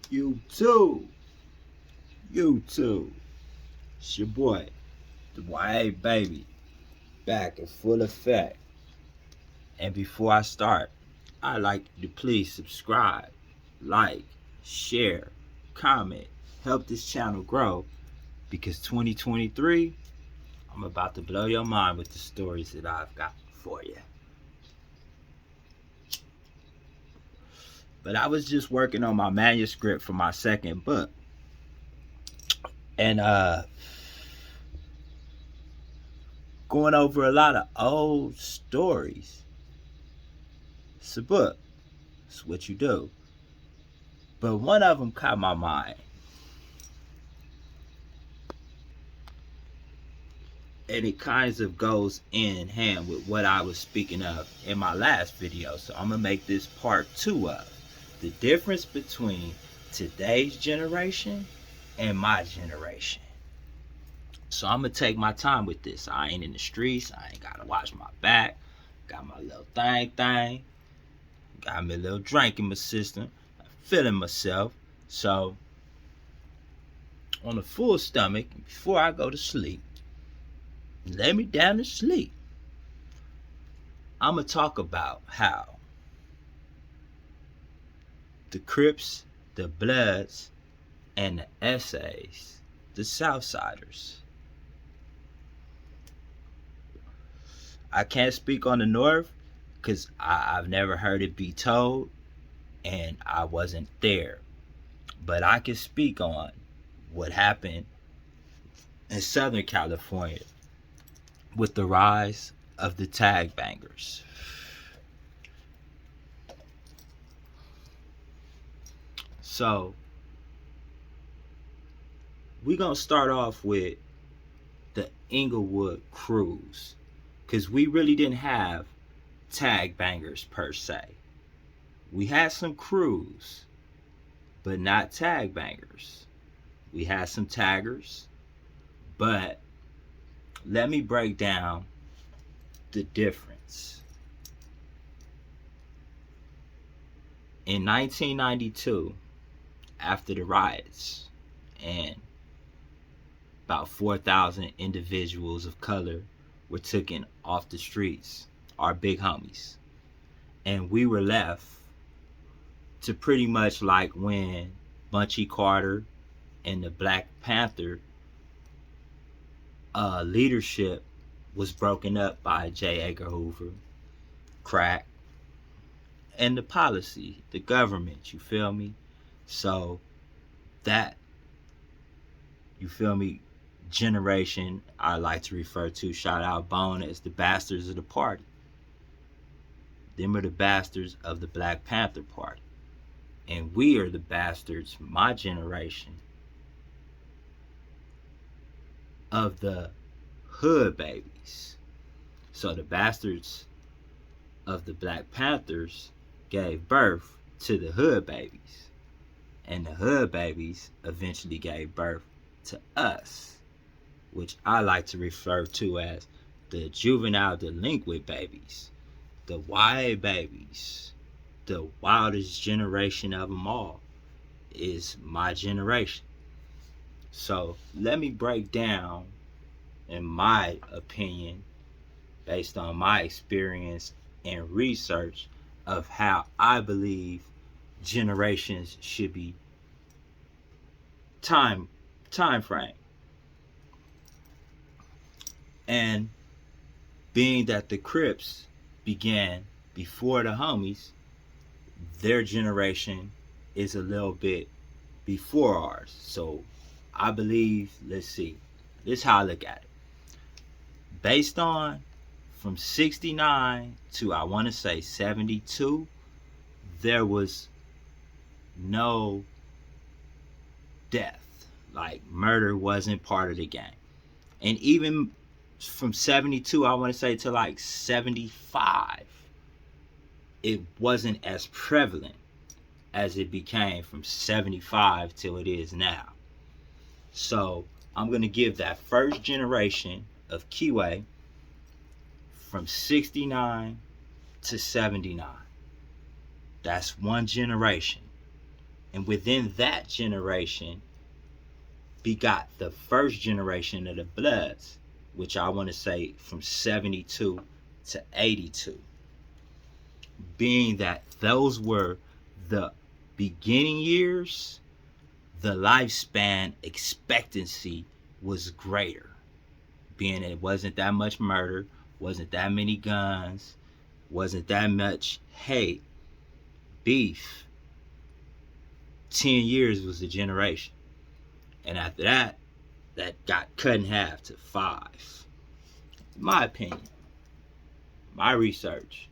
You too. You too. It's your boy, the YA baby, back in full effect. And before I start, I'd like you to please subscribe, like, share, comment, help this channel grow because 2023, I'm about to blow your mind with the stories that I've got for you. But I was just working on my manuscript for my second book. And going over a lot of old stories. It's a book. It's what you do. But one of them caught my mind. And it kind of goes in hand with what I was speaking of in my last video. So I'm going to make this part 2 of the difference between today's generation and my generation. So I'm going to take my time with this. I ain't in the streets. I ain't got to watch my back. Got my little thing. Got me a little drink in my system. I'm feeling myself. So on a full stomach, before I go to sleep, lay me down to sleep, I'm going to talk about how the Crips, the Bloods, and the Essays, the Southsiders. I can't speak on the North because I've never heard it be told and I wasn't there. But I can speak on what happened in Southern California with the rise of the tag bangers. So we're going to start off with the Inglewood crews, because we really didn't have tag bangers per se. We had some crews, but not tag bangers. We had some taggers, but let me break down the difference. In 1992, after the riots, and about 4,000 individuals of color were taken off the streets, our big homies. And we were left to pretty much like when Bunchy Carter and the Black Panther leadership was broken up by J. Edgar Hoover, crack, and the policy, the government, you feel me? So that, you feel me, generation I like to refer to, shout out Bone, as the bastards of the party. Them are the bastards of the Black Panther Party. And we are the bastards, my generation, of the hood babies. So the bastards of the Black Panthers gave birth to the hood babies. And the hood babies eventually gave birth to us, which I like to refer to as the juvenile delinquent babies, the YA babies. The wildest generation of them all is my generation. So let me break down, in my opinion, based on my experience and research, of how I believe generations should be time frame. And being that the Crips began before the homies, their generation is a little bit before ours. So I believe, let's see, this is how I look at it. Based on from 69 to, I want to say, 72, there was no death. Like, murder wasn't part of the game. And even from 72, I want to say, to like 75, it wasn't as prevalent as it became from 75 till it is now. So I'm going to give that first generation of Kiwi from 69 to 79. That's one generation. And within that generation begot the first generation of the Bloods, which I want to say from 72 to 82. Being that those were the beginning years, the lifespan expectancy was greater. Being that it wasn't that much murder, wasn't that many guns, wasn't that much hate, beef. 10 years was a generation. And after that, that got cut in half to 5. In my opinion, my research.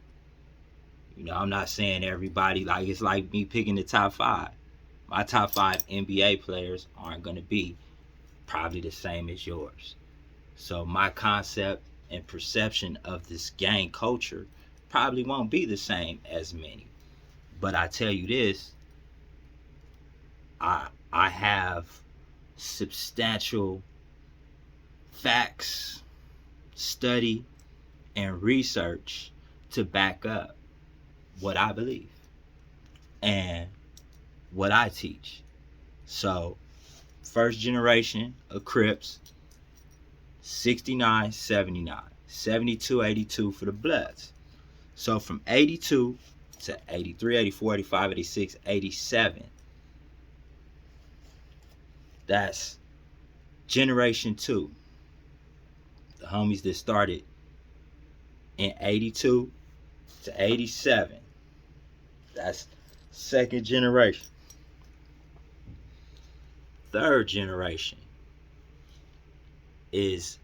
I'm not saying everybody, like it's like me picking the top 5. My top 5 NBA players aren't going to be probably the same as yours. So my concept and perception of this gang culture probably won't be the same as many. But I tell you this, I have substantial facts, study, and research to back up what I believe and what I teach. So, first generation of Crips, 69, 79, 72, 82 for the Bloods. So from 82 to 83, 84, 85, 86, 87, that's generation 2. The homies that started in 82 to 87. That's second generation. Third generation is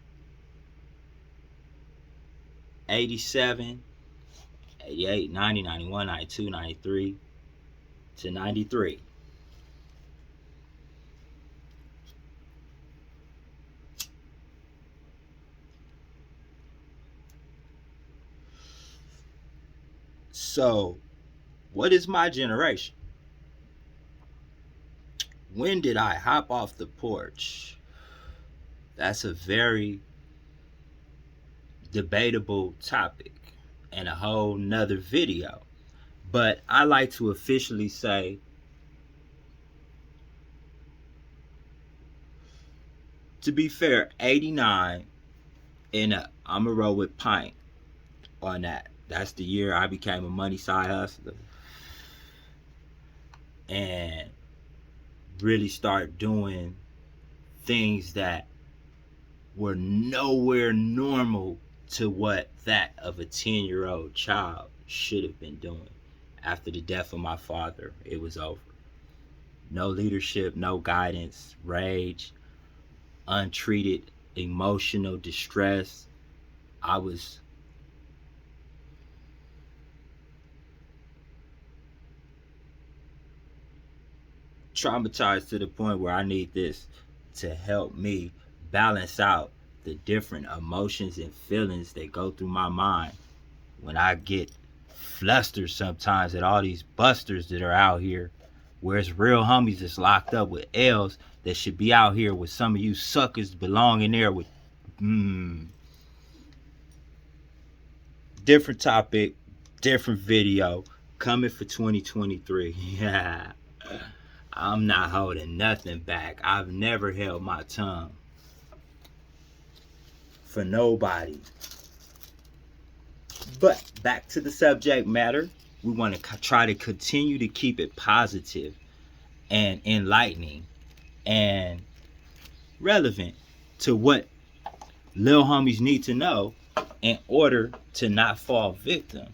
87, 88, 90, 91, 92, 93 to 93. So, what is my generation? When did I hop off the porch? That's a very debatable topic and a whole nother video. But I like to officially say to be fair, 89 and up. I'm going to roll with Pint on that. That's the year I became a money side hustler and really start doing things that were nowhere normal to what that of a 10-year-old child should have been doing. After the death of my father, it was over. No leadership, no guidance, rage, untreated emotional distress. I was traumatized to the point where I need this to help me balance out the different emotions and feelings that go through my mind when I get flustered sometimes at all these busters that are out here, where it's real homies that's locked up with L's that should be out here with some of you suckers belonging there with different topic, different video coming for 2023. Yeah. I'm not holding nothing back. I've never held my tongue for nobody. But back to the subject matter, we want to try to continue to keep it positive and enlightening and relevant to what lil homies need to know in order to not fall victim